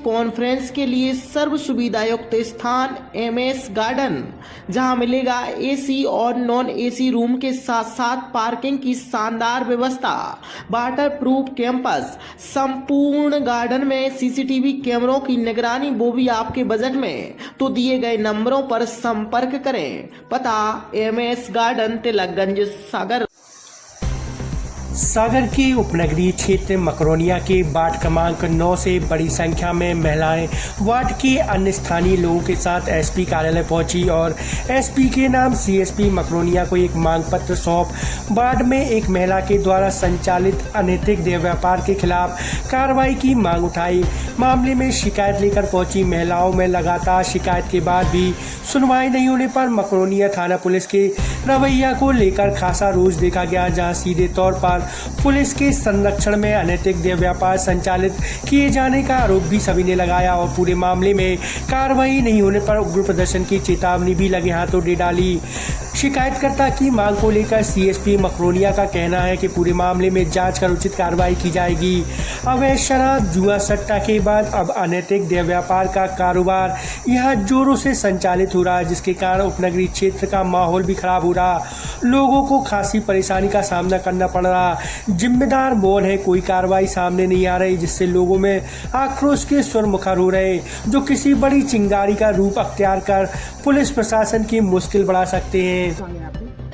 Conference के लिए सर्व सुविधा युक्त स्थान एमएस गार्डन, जहां मिलेगा एसी और नॉन एसी रूम के साथ साथ पार्किंग की शानदार व्यवस्था, वाटर प्रूफ कैंपस, संपूर्ण गार्डन में सीसीटीवी कैमरों की निगरानी, वो भी आपके बजट में। तो दिए गए नंबरों पर संपर्क करें। पता एमएस गार्डन, तिलकगंज, सागर के उपनगरीय क्षेत्र मकरोनिया के वार्ड क्रमांक 9 से बड़ी संख्या में महिलाएं वार्ड के अन्य स्थानीय लोगों के साथ एसपी कार्यालय पहुंची और एसपी के नाम सीएसपी मकरोनिया को एक मांग पत्र सौंप वार्ड में एक महिला के द्वारा संचालित अनैतिक देह व्यापार के खिलाफ कार्रवाई की मांग उठाई। मामले में शिकायत लेकर पहुंची महिलाओं में लगातार शिकायत के बाद भी सुनवाई नहीं होने पर मकरोनिया थाना पुलिस के रवैया को लेकर खासा रोष देखा गया, जहां सीधे तौर पर पुलिस के संरक्षण में अनैतिक देह व्यापार संचालित किए जाने का आरोप भी सभी ने लगाया और पूरे मामले में कार्रवाई नहीं होने पर उग्र प्रदर्शन की चेतावनी भी लगे हाथों दे डाली। शिकायतकर्ता की मांग को लेकर सीएसपी मकरोनिया का कहना है कि पूरे मामले में जांच कर उचित कार्रवाई की जाएगी। अवैध शराब, जुआ, सट्टा के बाद अब अनैतिक देह व्यापार का कारोबार यहाँ जोरों से संचालित हो रहा है, जिसके कारण उपनगरीय क्षेत्र का माहौल भी खराब हो रहा, लोगों को खासी परेशानी का सामना करना पड़ रहा। जिम्मेदार मौन है, कोई कार्रवाई सामने नहीं आ रही, जिससे लोगों में आक्रोश के स्वर मुखर हो रहे, जो किसी बड़ी चिंगारी का रूप अख्तियार कर पुलिस प्रशासन की मुश्किल बढ़ा सकते हैं।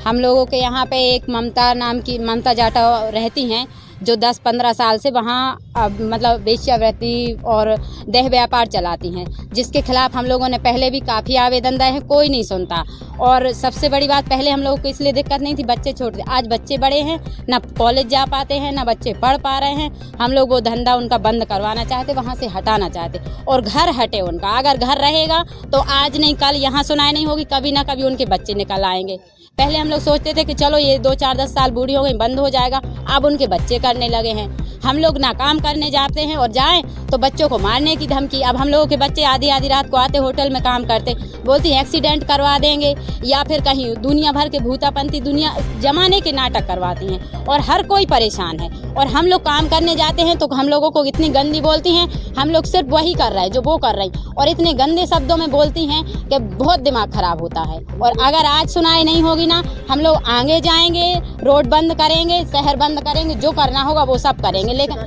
हम लोगों के यहाँ पे एक ममता जाटा रहती हैं, जो 10-15 साल से वहाँ मतलब वेश्यावृत्ति और देह व्यापार चलाती हैं, जिसके खिलाफ हम लोगों ने पहले भी काफ़ी आवेदन दिए हैं, कोई नहीं सुनता। और सबसे बड़ी बात, पहले हम लोगों को इसलिए दिक्कत नहीं थी, बच्चे छोटे, आज बच्चे बड़े हैं, ना कॉलेज जा पाते हैं, ना बच्चे पढ़ पा रहे हैं। हम लोग वो धंधा उनका बंद करवाना चाहते, वहाँ से हटाना चाहते और घर हटे उनका। अगर घर रहेगा तो आज नहीं कल यहाँ सुनाई नहीं होगी, कभी ना कभी उनके बच्चे निकल आएंगे। पहले हम लोग सोचते थे कि चलो ये 2-4-10 साल बूढ़ी हो गई, बंद हो जाएगा, अब उनके बच्चे करने लगे हैं। हम लोग ना काम करने जाते हैं और जाएं तो बच्चों को मारने की धमकी। अब हम लोगों के बच्चे आधी रात को आते, होटल में काम करते, बोलती हैं एक्सीडेंट करवा देंगे या फिर कहीं दुनिया भर के भूतापंती दुनिया जमाने के नाटक करवाती हैं और हर कोई परेशान है। और हम लोग काम करने जाते हैं तो हम लोगों को इतनी गंदी बोलती हैं, हम लोग सिर्फ वही कर रहे हैं जो वो कर रही, और इतने गंदे शब्दों में बोलती हैं कि बहुत दिमाग खराब होता है। और अगर आज सुनाई नहीं होगी ना, हम लोग आगे जाएंगे, रोड बंद करेंगे, शहर बंद करेंगे, जो करना होगा वो सब करेंगे। लेकिन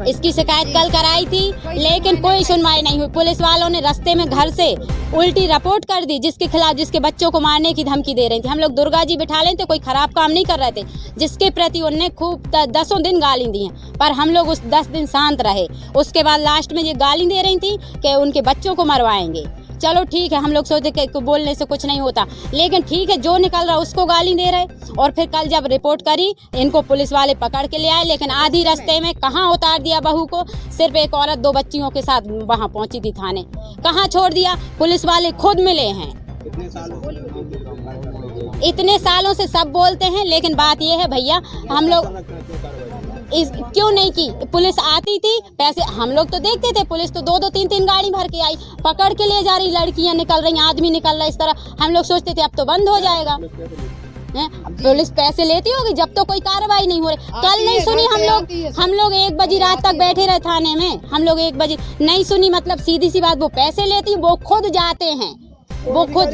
इसकी शिकायत कल कराई थी, लेकिन कोई सुनवाई नहीं हुई। पुलिस वालों ने रास्ते में घर से उल्टी रिपोर्ट कर दी, जिसके खिलाफ, जिसके बच्चों को मारने की धमकी दे रही थी। हम लोग दुर्गा जी बिठा लेते, कोई खराब काम नहीं कर रहे थे, जिसके प्रति उन्होंने खूब 10 दिन गाली दी हैं, पर हम लोग उस 10 दिन शांत रहे। उसके बाद लास्ट में ये गाली दे रही थी कि उनके बच्चों को मरवाएंगे। चलो ठीक है, हम लोग सोचते कि बोलने से कुछ नहीं होता, लेकिन ठीक है, जो निकल रहा उसको गाली दे रहे। और फिर कल जब रिपोर्ट करी, इनको पुलिस वाले पकड़ के ले आए, लेकिन आधी रास्ते में कहाँ उतार दिया बहू को। सिर्फ एक औरत 2 बच्चियों के साथ वहाँ पहुँची थी थाने, कहाँ छोड़ दिया। पुलिस वाले खुद मिले हैं। इतने सालों से सब बोलते हैं, लेकिन बात यह है भैया, हम लोग क्यों नहीं की। पुलिस आती थी, पैसे हम लोग तो देखते थे, पुलिस तो 2-2, 3-3 गाड़ी भर के आई, पकड़ के ले जा रही, लड़कियां निकल रही, आदमी निकल रहा, इस तरह हम लोग सोचते थे अब तो बंद हो जाएगा। पुलिस पैसे लेती होगी, जब तो कोई कार्रवाई नहीं हो रही। कल नहीं सुनी हम लोग 1 बजे रात तक बैठे रहे थाने में, हम लोग 1 बजे नहीं सुनी। मतलब सीधी सी बात, वो पैसे लेती, वो खुद जाते हैं, वो खुद।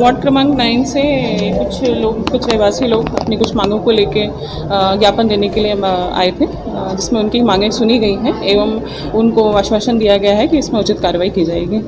वार्ड क्रमांक 9 से कुछ रहवासी लोग अपनी कुछ मांगों को लेके ज्ञापन देने के लिए आए थे, जिसमें उनकी मांगें सुनी गई हैं एवं उनको आश्वासन दिया गया है कि इसमें उचित कार्रवाई की जाएगी।